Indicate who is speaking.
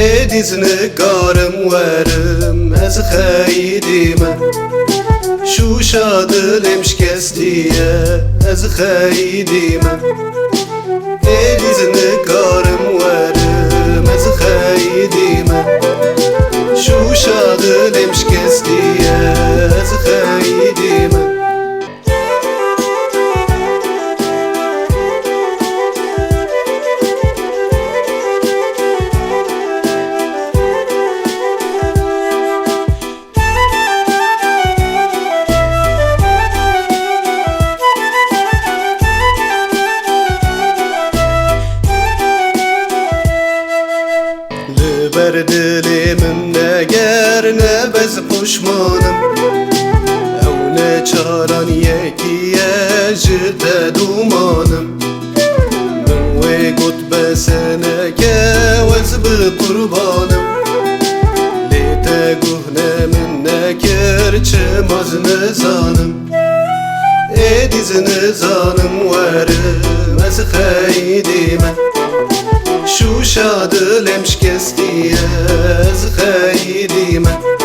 Speaker 1: ادیزن کارم ورم از خیدیمه شو شادلم شکستیه از خیدیمه ادیزن کارم ورم از خیدیمه شو شادلم شکستیه از خیدیمه Berdili neger ne bez puşmanım Ev ne çaran yekiye jite dumanım Min ve gut beseneke vez bi kurbanım Lite guhne min nekir çemaz nizanım Ediz nizanım verim ez xeydime شو شادلم شکستی از خیدیمه